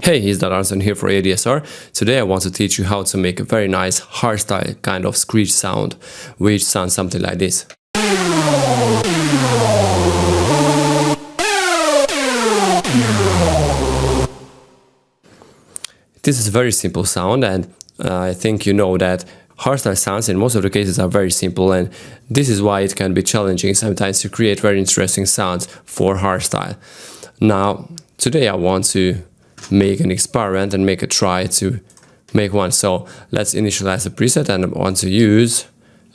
Hey, it's Unison here for ADSR. Today I want to teach you how to make a very nice hardstyle kind of screech sound, which sounds something like this. This is a very simple sound, and I think you know that hardstyle sounds in most of the cases are very simple, and this is why it can be challenging sometimes to create very interesting sounds for hardstyle. Now, today I want to make an experiment and make a try to make one. So let's initialize the preset, and I want to use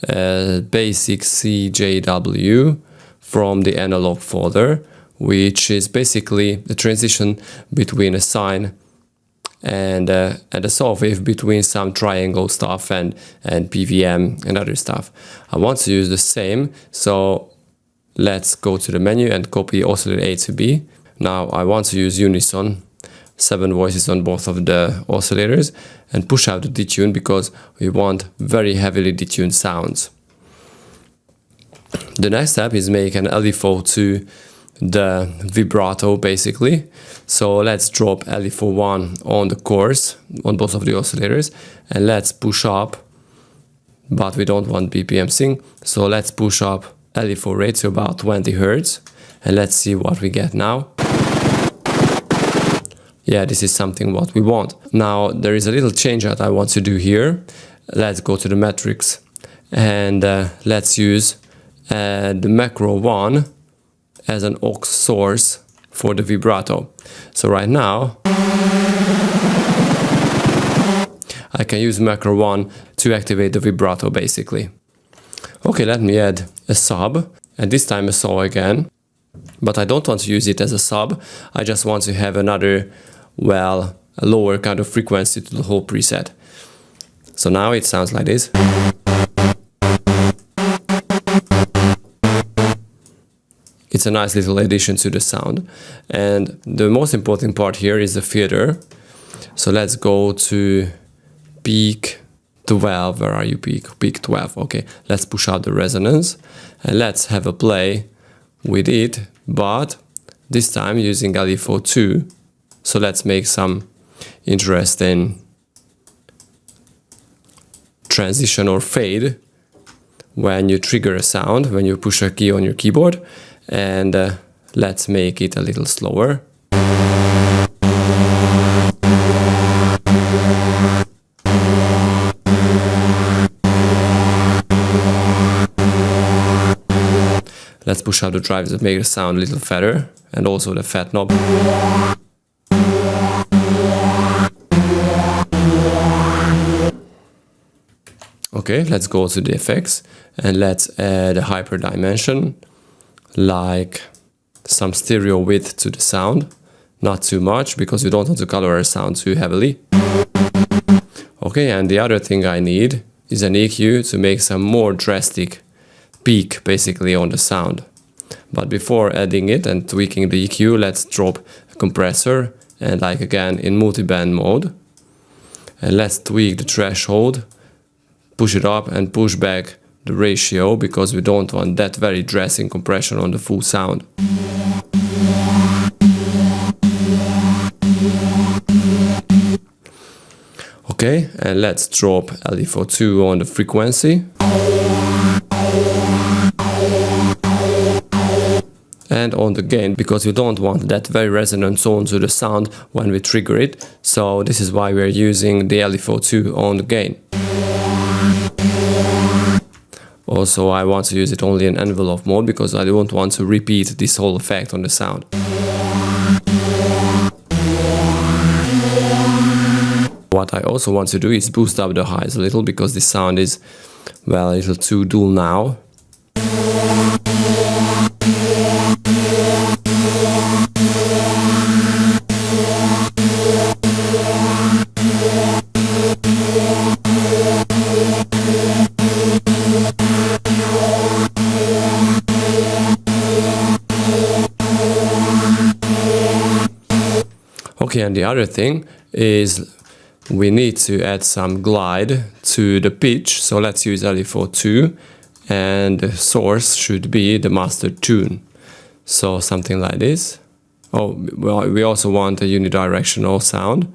basic CJW from the analog folder, which is basically the transition between a sine and a saw wave between some triangle stuff and PVM and other stuff. I want to use the same, so let's go to the menu and copy oscillator A to B. Now I want to use unison, 7 voices on both of the oscillators, and push out the detune because we want very heavily detuned sounds. The next step is make an LFO to the vibrato basically. So let's drop LFO 1 on the course on both of the oscillators, and let's push up, but we don't want BPM sync, so let's push up LFO rate to about 20 Hz, and let's see what we get now. Yeah, this is something what we want. Now there is a little change that I want to do here. Let's go to the metrics and let's use the macro 1 as an aux source for the vibrato. So right now I can use macro 1 to activate the vibrato basically. Okay, let me add a sub, and this time a saw again, but I don't want to use it as a sub. I just want to have another, well, a lower kind of frequency to the whole preset. So now it sounds like this. It's a nice little addition to the sound. And the most important part here is the filter. So let's go to peak 12. Where are you, peak? Peak 12. Okay, let's push out the resonance and let's have a play with it, but this time using LFO 2. So let's make some interesting transition or fade when you trigger a sound, when you push a key on your keyboard, and let's make it a little slower. Let's push out the drives that make the sound a little fatter, and also the fat knob. Okay, let's go to the FX and let's add a hyper dimension, like some stereo width to the sound. Not too much, because we don't want to color our sound too heavily. Okay, and the other thing I need is an EQ to make some more drastic peak basically on the sound. But before adding it and tweaking the EQ, let's drop a compressor and like again in multi-band mode. And let's tweak the threshold, push it up and push back the ratio, because we don't want that very drastic compression on the full sound. Okay, and let's drop LFO 2 on the frequency. And on the gain, because we don't want that very resonant tone to the sound when we trigger it. So this is why we're using the LFO 2 on the gain. Also, I want to use it only in envelope mode because I don't want to repeat this whole effect on the sound. What I also want to do is boost up the highs a little, because the sound is, well, a little too dull now. Okay, and the other thing is we need to add some glide to the pitch, so let's use LFO 2, and the source should be the master tune. So something like this. Oh, well, we also want a unidirectional sound.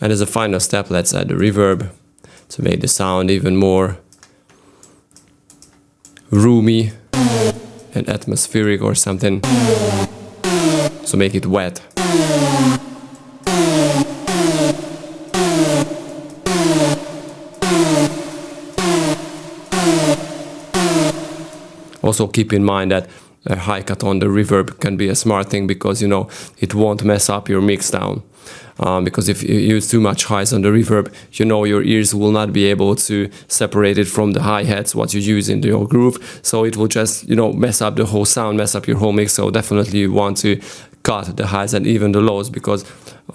And as a final step, let's add the reverb to make the sound even more roomy and atmospheric or something. So make it wet. Also keep in mind that a high cut on the reverb can be a smart thing, because, you know, it won't mess up your mix down. Because if you use too much highs on the reverb, you know, your ears will not be able to separate it from the hi-hats, what you use in your groove. So it will just, you know, mess up the whole sound, mess up your whole mix. So definitely you want to cut the highs and even the lows, because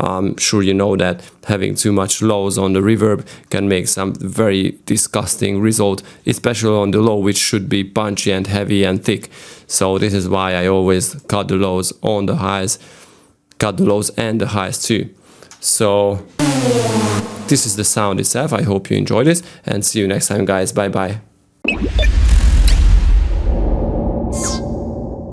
I'm sure you know that having too much lows on the reverb can make some very disgusting result, especially on the low, which should be punchy and heavy and thick. So this is why I always cut the lows on the highs, cut the lows and the highs too. So this is the sound itself. I hope you enjoyed it, and see you next time, guys. Bye bye.